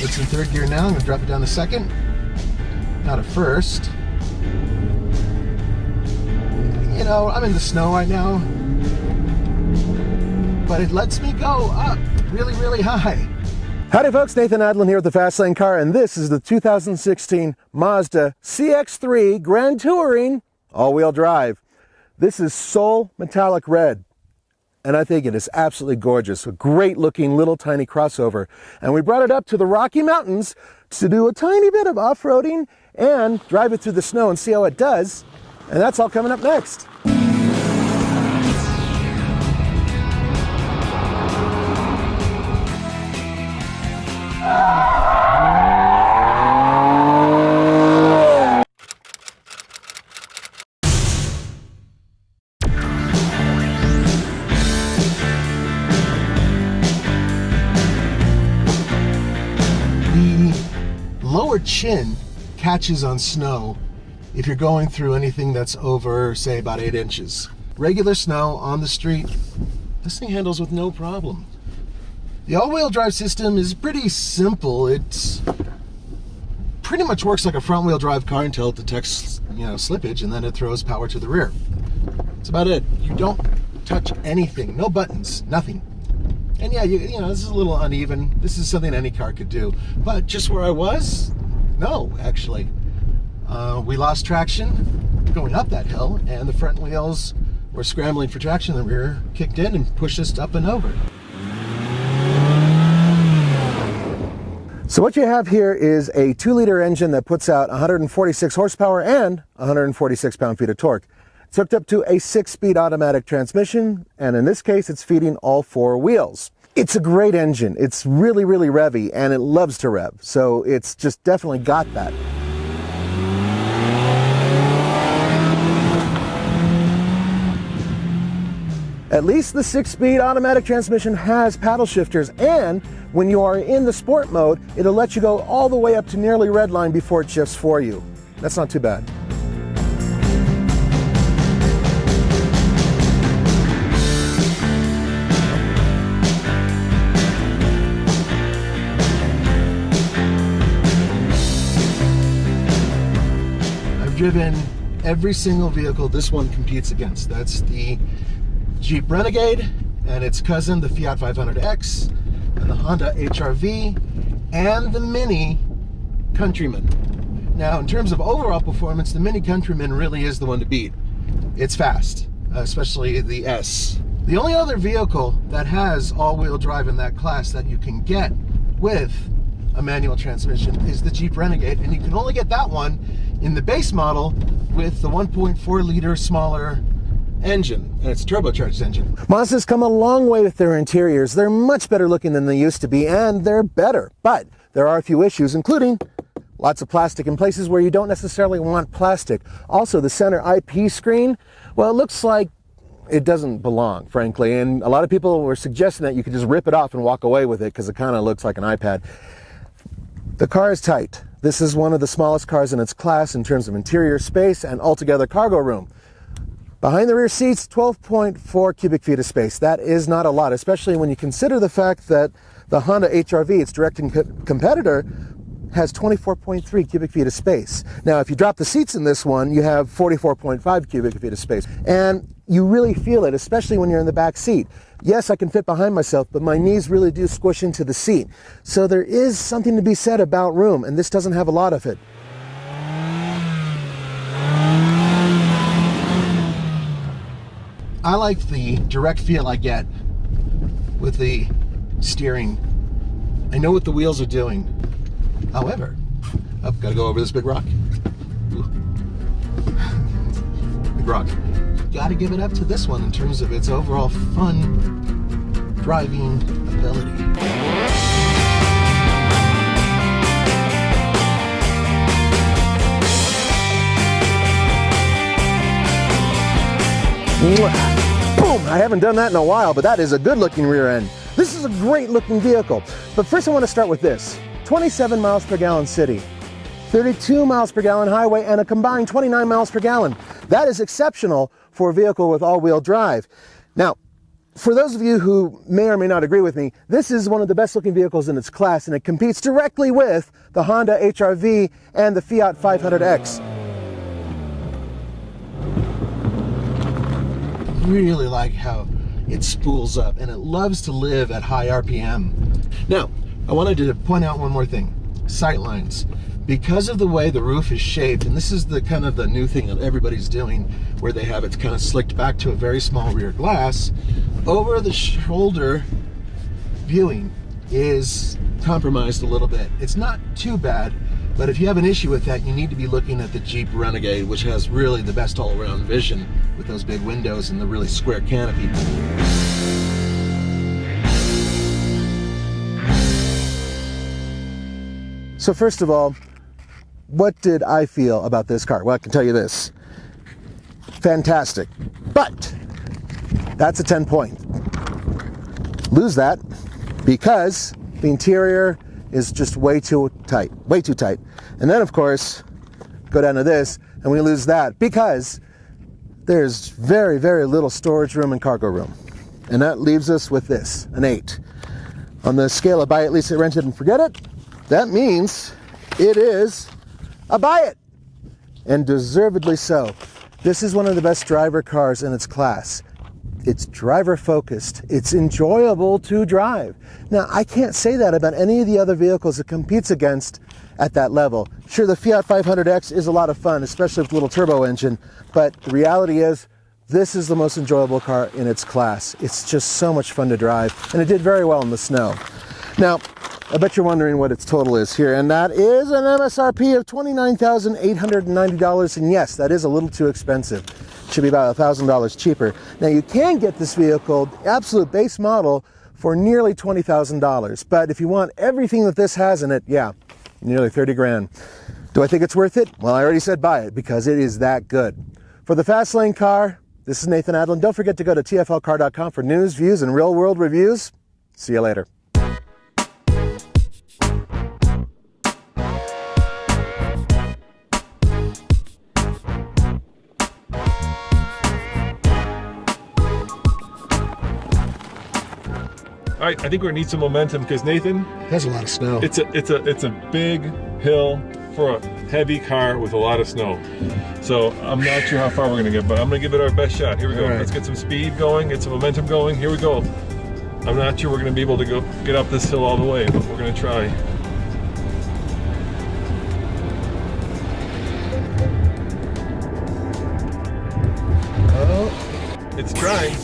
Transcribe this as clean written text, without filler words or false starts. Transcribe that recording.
It's in third gear now. I'm gonna drop it down to second. Not at first. You know, I'm in the snow right now, but it lets me go up really, really high. Howdy folks, Nathan Adlin here with the Fast Lane Car, and this is the 2016 Mazda CX-3 Grand Touring all-wheel drive. This is Soul Metallic Red, and I think it is absolutely gorgeous. A great looking little tiny crossover. And we brought it up to the Rocky Mountains to do a tiny bit of off-roading and drive it through the snow and see how it does. And that's all coming up next. Lower chin catches on snow if you're going through anything that's over, say, about 8 inches. Regular snow on the street, this thing handles with no problem. The all-wheel drive system is pretty simple. It's pretty much works like a front-wheel drive car until it detects, slippage, and then it throws power to the rear. That's about it. You don't touch anything, no buttons, nothing. And yeah, this is a little uneven. This is something any car could do. But just where I was, no, actually. We lost traction going up that hill, and the front wheels were scrambling for traction. The rear kicked in and pushed us up and over. So what you have here is a 2-liter engine that puts out 146 horsepower and 146 pound-feet of torque. It's hooked up to a 6-speed automatic transmission, and in this case, it's feeding all 4 wheels. It's a great engine. It's really, really revvy, and it loves to rev, so it's just definitely got that. At least the 6-speed automatic transmission has paddle shifters, and when you are in the sport mode, it'll let you go all the way up to nearly redline before it shifts for you. That's not too bad. Driven every single vehicle this one competes against. That's the Jeep Renegade and its cousin, the Fiat 500X, and the Honda HR-V, and the Mini Countryman. Now, in terms of overall performance, the Mini Countryman really is the one to beat. It's fast, especially the S. The only other vehicle that has all-wheel drive in that class that you can get with a manual transmission is the Jeep Renegade, and you can only get that one in the base model with the 1.4 liter smaller engine, and it's a turbocharged engine. Mazda's come a long way with their interiors. They're much better looking than they used to be, and they're better, but there are a few issues, including lots of plastic in places where you don't necessarily want plastic. Also, the center IP screen, well, it looks like it doesn't belong, frankly, and a lot of people were suggesting that you could just rip it off and walk away with it because it kind of looks like an iPad. The car is tight. This is one of the smallest cars in its class in terms of interior space and altogether cargo room. Behind the rear seats, 12.4 cubic feet of space. That is not a lot, especially when you consider the fact that the Honda HR-V, its direct competitor, has 24.3 cubic feet of space. Now, if you drop the seats in this one, you have 44.5 cubic feet of space. And you really feel it, especially when you're in the back seat. Yes, I can fit behind myself, but my knees really do squish into the seat. So there is something to be said about room, and this doesn't have a lot of it. I like the direct feel I get with the steering. I know what the wheels are doing. However, I've got to go over this big rock. Ooh. Big rock. Got to give it up to this one in terms of its overall fun driving ability. Boom! I haven't done that in a while, but that is a good looking rear end. This is a great looking vehicle. But first I want to start with this. 27 miles per gallon city, 32 miles per gallon highway, and a combined 29 miles per gallon. That is exceptional for a vehicle with all-wheel drive. Now, for those of you who may or may not agree with me, this is one of the best looking vehicles in its class, and it competes directly with the Honda HR-V and the Fiat 500X. Really like how it spools up, and it loves to live at high RPM. Now, I wanted to point out one more thing. Sight lines. Because of the way the roof is shaped, and this is the kind of the new thing that everybody's doing, where they have it kind of slicked back to a very small rear glass, over the shoulder viewing is compromised a little bit. It's not too bad, but if you have an issue with that, you need to be looking at the Jeep Renegade, which has really the best all-around vision with those big windows and the really square canopy. So first of all, what did I feel about this car? Well, I can tell you this. Fantastic. But that's a 10 point. Lose that because the interior is just way too tight. And then, of course, go down to this, and we lose that because there's very, very little storage room and cargo room. And that leaves us with this, an 8. On the scale of buy it, lease it, rent it, and forget it, that means it is a buy it, and deservedly so. This is one of the best driver cars in its class. It's driver focused. It's enjoyable to drive. Now, I can't say that about any of the other vehicles it competes against at that level. Sure, the Fiat 500X is a lot of fun, especially with the little turbo engine, but the reality is this is the most enjoyable car in its class. It's just so much fun to drive, and it did very well in the snow. Now, I bet you're wondering what its total is here, and that is an MSRP of $29,890, and yes, that is a little too expensive. It should be about $1,000 cheaper. Now, you can get this vehicle, absolute base model, for nearly $20,000, but if you want everything that this has in it, yeah, nearly 30 grand. Do I think it's worth it? Well, I already said buy it because it is that good. For the Fast Lane Car, this is Nathan Adlin. Don't forget to go to TFLcar.com for news, views, and real-world reviews. See you later. All right, I think we're gonna need some momentum because Nathan, There's a lot of snow. it's a big hill for a heavy car with a lot of snow. So I'm not sure how far we're gonna get, but I'm gonna give it our best shot. Here we go. All right. Let's get some speed going, get some momentum going. Here we go. I'm not sure we're gonna be able to get up this hill all the way, but we're gonna try. Oh, It's trying.